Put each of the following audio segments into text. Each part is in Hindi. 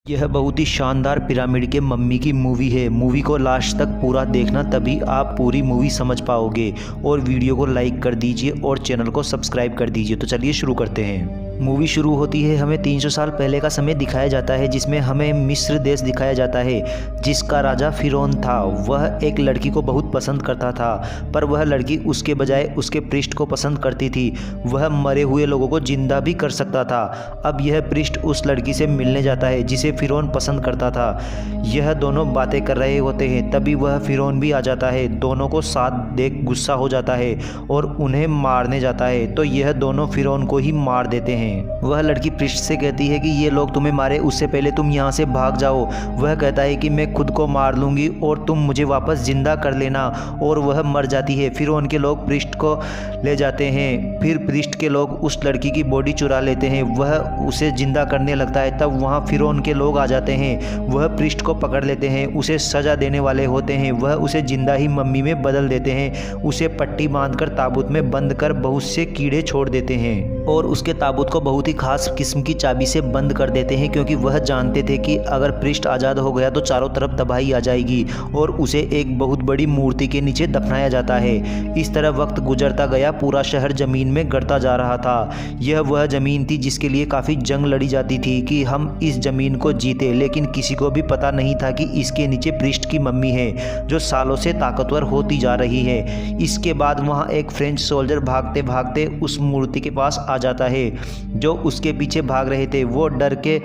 यह बहुत ही शानदार पिरामिड के मम्मी की मूवी है। मूवी को लास्ट तक पूरा देखना, तभी आप पूरी मूवी समझ पाओगे। और वीडियो को लाइक कर दीजिए और चैनल को सब्सक्राइब कर दीजिए। तो चलिए शुरू करते हैं। मूवी शुरू होती है, हमें 300 साल पहले का समय दिखाया जाता है, जिसमें हमें मिस्र देश दिखाया जाता है, जिसका राजा फिरौन था। वह एक लड़की को बहुत पसंद करता था, पर वह लड़की उसके बजाय उसके पृष्ठ को पसंद करती थी। वह मरे हुए लोगों को जिंदा भी कर सकता था। अब यह पृष्ठ उस लड़की से मिलने जाता है जिसे फिरौन पसंद करता था। यह दोनों बातें कर रहे होते हैं, तभी वह फिरौन भी आ जाता है। दोनों को साथ देख गुस्सा हो जाता है और उन्हें मारने जाता है, तो यह दोनों फिरौन को ही मार देते हैं। वह लड़की पृष्ठ से कहती है कि ये लोग तुम्हें मारे उससे पहले तुम यहाँ से भाग जाओ। वह कहता है कि मैं खुद को मार लूंगी और तुम मुझे वापस जिंदा कर लेना, और वह मर जाती है। फिर उनके लोग पृष्ठ को ले जाते हैं। फिर पृष्ठ के लोग उस लड़की की बॉडी चुरा लेते हैं। वह उसे जिंदा करने लगता है, तब वहाँ फिरौन के लोग आ जाते हैं। वह पृष्ठ को पकड़ लेते हैं, उसे सजा देने वाले होते हैं। वह उसे जिंदा ही मम्मी में बदल देते हैं। उसे पट्टी बांधकर ताबूत में बंद कर बहुत से कीड़े छोड़ देते हैं और उसके ताबूत को बहुत ही खास किस्म की चाबी से बंद कर देते हैं, क्योंकि वह जानते थे कि अगर पृष्ठ आज़ाद हो गया तो चारों तरफ तबाही आ जाएगी, और उसे एक बहुत बड़ी मूर्ति के नीचे दफनाया जाता है। इस तरह वक्त गुजरता गया, पूरा शहर ज़मीन में गड़ता जा रहा था। यह वह ज़मीन थी जिसके लिए काफ़ी जंग लड़ी जाती थी कि हम इस ज़मीन को जीते, लेकिन किसी को भी पता नहीं था कि इसके नीचे पृष्ठ की मम्मी है, जो सालों से ताकतवर होती जा रही है। इसके बाद वहाँ एक फ्रेंच सोल्जर भागते भागते उस मूर्ति के पास आ जाता है। जो उसके पीछे भाग रहे थे वो डर के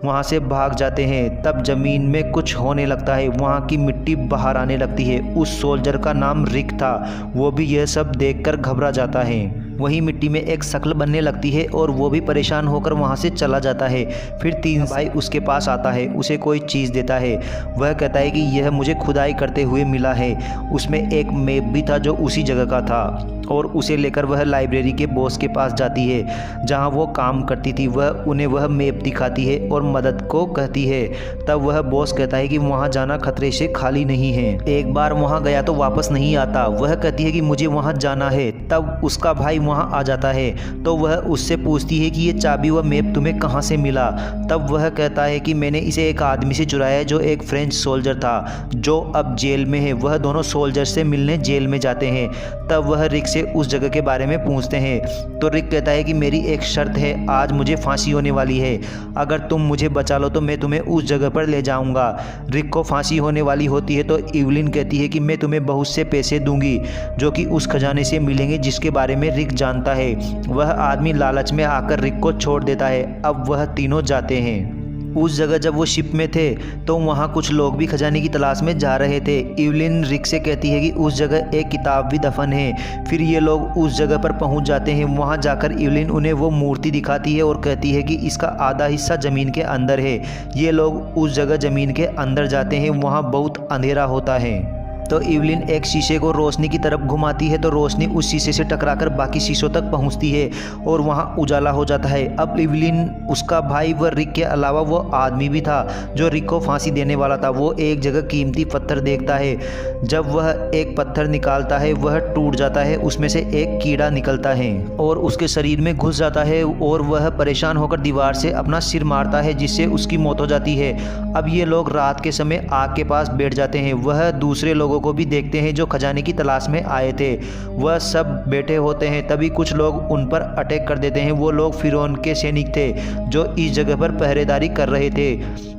वहाँ से भाग जाते हैं। तब ज़मीन में कुछ होने लगता है, वहाँ की मिट्टी बाहर आने लगती है। उस सोल्जर का नाम रिक था। वो भी यह सब देखकर घबरा जाता है। वहीं मिट्टी में एक शक्ल बनने लगती है और वो भी परेशान होकर वहाँ से चला जाता है। फिर तीन भाई उसके पास आता है, उसे कोई चीज़ देता है। वह कहता है कि यह मुझे खुदाई करते हुए मिला है। उसमें एक मैप भी था जो उसी जगह का था, और उसे लेकर वह लाइब्रेरी के बॉस के पास जाती है जहाँ वो काम करती थी। वह उन्हें वह मैप दिखाती है और मदद को कहती है। तब वह बॉस कहता है कि वहाँ जाना खतरे से खाली नहीं है, एक बार वहाँ गया तो वापस नहीं आता। वह कहती है कि मुझे वहाँ जाना है। तब उसका भाई वहाँ आ जाता है, तो वह उससे पूछती है कि ये चाबी व मैप तुम्हें कहाँ से मिला। तब वह कहता है कि मैंने इसे एक आदमी से चुराया है, जो एक फ्रेंच सोल्जर था, जो अब जेल में है। वह दोनों सोल्जर से मिलने जेल में जाते हैं। तब वह रिक से उस जगह के बारे में पूछते हैं, तो रिक कहता है कि मेरी एक शर्त है, आज मुझे फांसी होने वाली है। अगर तुम मुझे बचा लो तो मैं तुम्हें उस जगह पर ले जाऊंगा। रिक को फांसी होने वाली होती है, तो इवलिन कहती है कि मैं तुम्हें बहुत से पैसे दूंगी, जो कि उस खजाने से मिलेंगे जिसके बारे में रिक जानता है। वह आदमी लालच में आकर रिक को छोड़ देता है। अब वह तीनों जाते हैं। उस जगह जब वो शिप में थे तो वहाँ कुछ लोग भी खजाने की तलाश में जा रहे थे। इवलिन रिक से कहती है कि उस जगह एक किताब भी दफन है। फिर ये लोग उस जगह पर पहुँच जाते हैं। वहाँ जाकर इवलिन उन्हें वो मूर्ति दिखाती है और कहती है कि इसका आधा हिस्सा ज़मीन के अंदर है। ये लोग उस जगह ज़मीन के अंदर जाते हैं। वहाँ बहुत अंधेरा होता है, तो इवलिन एक शीशे को रोशनी की तरफ घुमाती है, तो रोशनी उस शीशे से टकराकर बाकी शीशों तक पहुंचती है और वहां उजाला हो जाता है। अब इवलिन, उसका भाई व रिक के अलावा वो आदमी भी था जो रिक को फांसी देने वाला था, वो एक जगह कीमती पत्थर देखता है। जब वह एक पत्थर निकालता है वह टूट जाता है, उसमें से एक कीड़ा निकलता है और उसके शरीर में घुस जाता है, और वह परेशान होकर दीवार से अपना सिर मारता है, जिससे उसकी मौत हो जाती है। अब ये लोग रात के समय आग के पास बैठ जाते हैं। वह दूसरे लोगों को भी देखते हैं जो खजाने की तलाश में आए थे। वह सब बैठे होते हैं, तभी कुछ लोग उन पर अटैक कर देते हैं। वो लोग फिरौन के सैनिक थे जो इस जगह पर पहरेदारी कर रहे थे।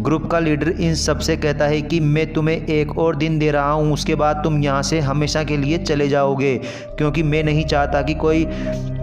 ग्रुप का लीडर इन सब से कहता है कि मैं तुम्हें एक और दिन दे रहा हूं, उसके बाद तुम यहाँ से हमेशा के लिए चले जाओगे, क्योंकि मैं नहीं चाहता कि कोई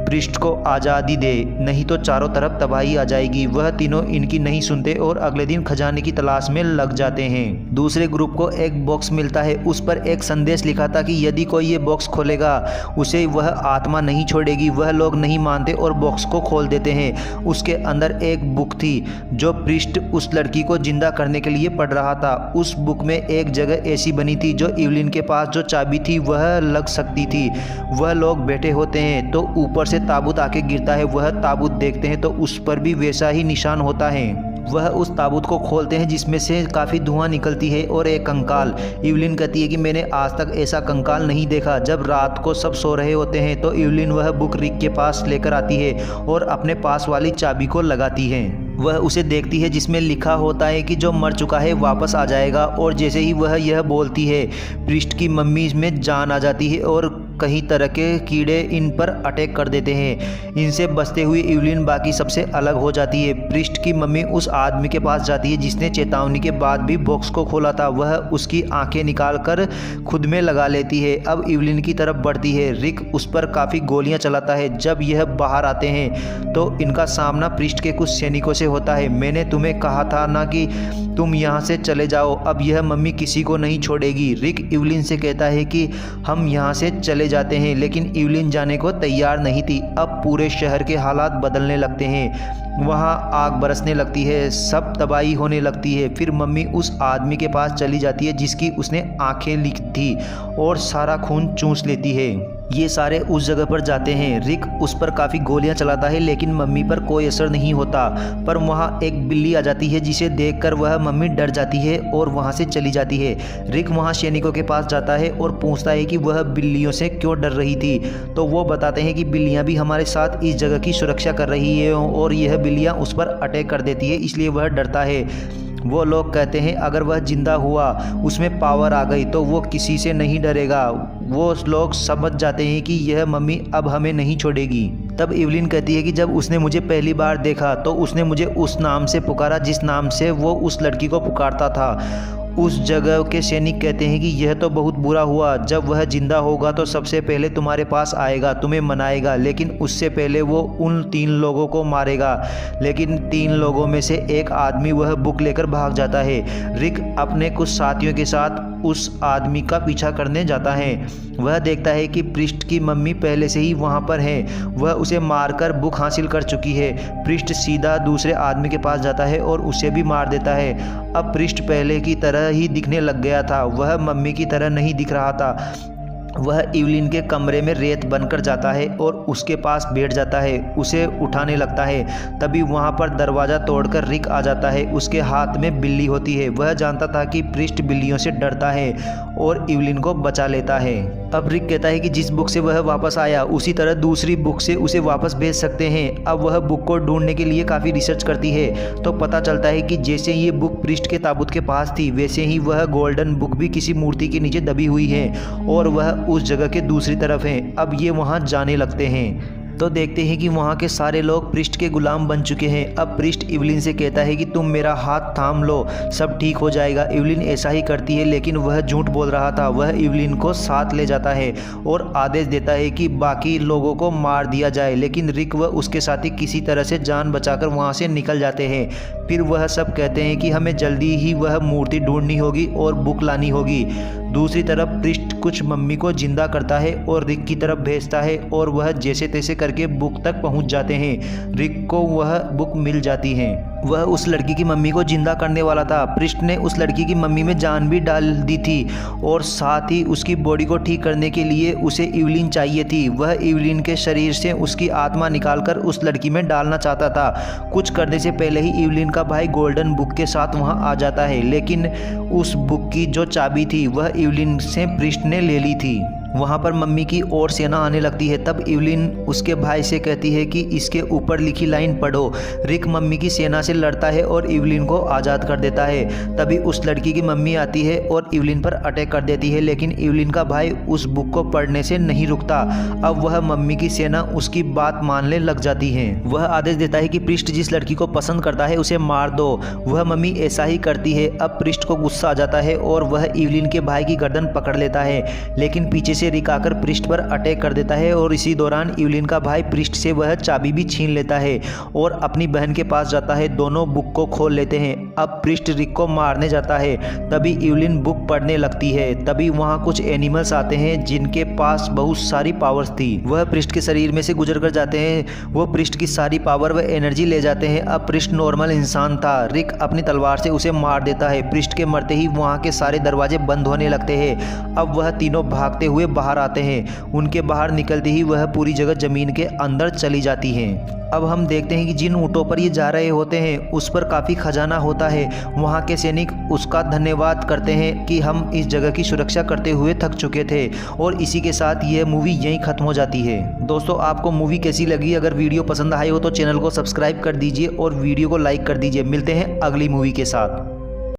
पृष्ठ को आज़ादी दे, नहीं तो चारों तरफ तबाही आ जाएगी। वह तीनों इनकी नहीं सुनते और अगले दिन खजाने की तलाश में लग जाते हैं। दूसरे ग्रुप को एक बॉक्स मिलता है, उस पर एक संदेश लिखा था कि यदि कोई ये बॉक्स खोलेगा उसे वह आत्मा नहीं छोड़ेगी। वह लोग नहीं मानते और बॉक्स को खोल देते हैं। उसके अंदर एक बुक थी जो पृष्ठ उस लड़की को जिंदा करने के लिए पढ़ रहा था। उस बुक में एक जगह ऐसी बनी थी जो इवलिन के पास जो चाबी थी वह लग सकती थी। वह लोग बैठे होते हैं, तो ऊपर से ताबूत आके गिरता है। वह ताबूत देखते हैं तो उस पर भी वैसा ही निशान होता है। वह उस ताबूत को खोलते हैं जिसमें से काफ़ी धुआं निकलती है और एक कंकाल। इवलिन कहती है कि मैंने आज तक ऐसा कंकाल नहीं देखा। जब रात को सब सो रहे होते हैं तो इवलिन वह बुक रिक के पास लेकर आती है और अपने पास वाली चाबी को लगाती है। वह उसे देखती है जिसमें लिखा होता है कि जो मर चुका है वापस आ जाएगा। और जैसे ही वह यह बोलती है, प्रिस्ट की मम्मी में जान आ जाती है और कई तरह के कीड़े इन पर अटैक कर देते हैं। इनसे बचते हुए इवलिन बाकी सबसे अलग हो जाती है। प्रिस्ट की मम्मी उस आदमी के पास जाती है जिसने चेतावनी के बाद भी बॉक्स को खोला था। वह उसकी आंखें निकालकर खुद में लगा लेती है। अब इवलिन की तरफ बढ़ती है। रिक उस पर काफ़ी गोलियां चलाता है। जब यह बाहर आते हैं तो इनका सामना प्रिस्ट के कुछ सैनिकों से होता है। मैंने तुम्हें कहा था ना कि तुम यहाँ से चले जाओ, अब यह मम्मी किसी को नहीं छोड़ेगी। रिक इवलिन से कहता है कि हम यहाँ से चले जाते हैं, लेकिन इवलिन जाने को तैयार नहीं थी। अब पूरे शहर के हालात बदलने लगते हैं। वहाँ आग बरसने लगती है, सब तबाही होने लगती है। फिर मम्मी उस आदमी के पास चली जाती है जिसकी उसने आंखें ली थी और सारा खून चूस लेती है। ये सारे उस जगह पर जाते हैं। रिक उस पर काफ़ी गोलियां चलाता है लेकिन मम्मी पर कोई असर नहीं होता। पर वहाँ एक बिल्ली आ जाती है जिसे देखकर वह मम्मी डर जाती है और वहाँ से चली जाती है। रिक वहाँ सैनिकों के पास जाता है और पूछता है कि वह बिल्लियों से क्यों डर रही थी। तो वो बताते हैं कि बिल्लियाँ भी हमारे साथ इस जगह की सुरक्षा कर रही है और यह बिल्लियाँ उस पर अटैक कर देती है, इसलिए वह डरता है। वो लोग कहते हैं अगर वह जिंदा हुआ, उसमें पावर आ गई तो वो किसी से नहीं डरेगा। वो लोग समझ जाते हैं कि यह मम्मी अब हमें नहीं छोड़ेगी। तब इवलिन कहती है कि जब उसने मुझे पहली बार देखा तो उसने मुझे उस नाम से पुकारा जिस नाम से वो उस लड़की को पुकारता था। उस जगह के सैनिक कहते हैं कि यह तो बहुत बुरा हुआ। जब वह जिंदा होगा तो सबसे पहले तुम्हारे पास आएगा, तुम्हें मनाएगा, लेकिन उससे पहले वो उन 3 लोगों को मारेगा। लेकिन 3 लोगों में से एक आदमी वह बुक लेकर भाग जाता है। रिक अपने कुछ साथियों के साथ उस आदमी का पीछा करने जाता है। वह देखता है कि प्रिस्ट की मम्मी पहले से ही वहाँ पर है। वह उसे मारकर बुक हासिल कर चुकी है। प्रिस्ट सीधा दूसरे आदमी के पास जाता है और उसे भी मार देता है। अब प्रिस्ट पहले की तरह ही दिखने लग गया था। वह मम्मी की तरह नहीं दिख रहा था। वह इवलिन के कमरे में रेत बनकर जाता है और उसके पास बैठ जाता है, उसे उठाने लगता है। तभी वहाँ पर दरवाज़ा तोड़कर रिक आ जाता है। उसके हाथ में बिल्ली होती है। वह जानता था कि प्रिस्ट बिल्लियों से डरता है और इवलिन को बचा लेता है। अब रिक कहता है कि जिस बुक से वह वापस आया उसी तरह दूसरी बुक से उसे वापस भेज सकते हैं। अब वह बुक को ढूंढने के लिए काफ़ी रिसर्च करती है तो पता चलता है कि जैसे ये बुक प्रिस्ट के ताबूत के पास थी वैसे ही वह गोल्डन बुक भी किसी मूर्ति के नीचे दबी हुई है और वह उस जगह के दूसरी तरफ है। अब ये वहाँ जाने लगते हैं तो देखते हैं कि वहाँ के सारे लोग प्रिस्ट के गुलाम बन चुके हैं। अब प्रिस्ट इवलिन से कहता है कि तुम मेरा हाथ थाम लो, सब ठीक हो जाएगा। इवलिन ऐसा ही करती है लेकिन वह झूठ बोल रहा था। वह इवलिन को साथ ले जाता है और आदेश देता है कि बाकी लोगों को मार दिया जाए, लेकिन रिक व उसके साथी किसी तरह से जान बचाकर वहाँ से निकल जाते हैं। फिर वह सब कहते हैं कि हमें जल्दी ही वह मूर्ति ढूंढनी होगी और बुक लानी होगी। दूसरी तरफ प्रिस्ट कुछ मम्मी को जिंदा करता है और रिक की तरफ भेजता है और वह जैसे तैसे करके बुक तक पहुंच जाते हैं। रिक को वह बुक मिल जाती है। वह उस लड़की की मम्मी को जिंदा करने वाला था। प्रिस्ट ने उस लड़की की मम्मी में जान भी डाल दी थी और साथ ही उसकी बॉडी को ठीक करने के लिए उसे इवलिन चाहिए थी। वह इवलिन के शरीर से उसकी आत्मा निकालकर उस लड़की में डालना चाहता था। कुछ करने से पहले ही इवलिन का भाई गोल्डन बुक के साथ वहां आ जाता है, लेकिन उस बुक की जो चाबी थी वह इवलिन से प्रिस्ट ने ले ली थी। वहाँ पर मम्मी की और सेना आने लगती है। तब इवलिन उसके भाई से कहती है कि इसके ऊपर लिखी लाइन पढ़ो। रिक मम्मी की सेना से लड़ता है और इवलिन को आज़ाद कर देता है। तभी उस लड़की की मम्मी आती है और इवलिन पर अटैक कर देती है, लेकिन इवलिन का भाई उस बुक को पढ़ने से नहीं रुकता। अब वह मम्मी की सेना उसकी बात मानने लग जाती है। वह आदेश देता है कि प्रिस्ट जिस लड़की को पसंद करता है उसे मार दो। वह मम्मी ऐसा ही करती है। अब प्रिस्ट को गुस्सा आ जाता है और वह इवलिन के भाई की गर्दन पकड़ लेता है, लेकिन पीछे से रिक आकर प्रिस्ट पर अटैक कर देता है और इसी दौरान इवलिन का भाई प्रिस्ट से वह चाबी भी छीन लेता है और अपनी बहन के पास जाता है। दोनों बुक को खोल लेते हैं। अब प्रिस्ट रिक को मारने जाता है, तभी इवलिन बुक पढ़ने लगती है। तभी वहाँ कुछ एनिमल्स आते हैं जिनके पास बहुत सारी पावर्स थी। वह प्रिस्ट के शरीर में से गुजर कर जाते हैं। वो प्रिस्ट की सारी पावर व एनर्जी ले जाते हैं। अब प्रिस्ट नॉर्मल इंसान था। रिक अपनी तलवार से उसे मार देता है। प्रिस्ट के मरते ही वहाँ के सारे दरवाजे बंद होने लगते हैं। अब वह तीनों भागते हुए बाहर आते हैं। उनके बाहर निकलते ही वह पूरी जगह ज़मीन के अंदर चली जाती हैं। अब हम देखते हैं कि जिन ऊँटों पर ये जा रहे होते हैं उस पर काफ़ी खजाना होता है। वहाँ के सैनिक उसका धन्यवाद करते हैं कि हम इस जगह की सुरक्षा करते हुए थक चुके थे। और इसी के साथ यह मूवी यहीं ख़त्म हो जाती है। दोस्तों, आपको मूवी कैसी लगी? अगर वीडियो पसंद आई हो तो चैनल को सब्सक्राइब कर दीजिए और वीडियो को लाइक कर दीजिए। मिलते हैं अगली मूवी के साथ।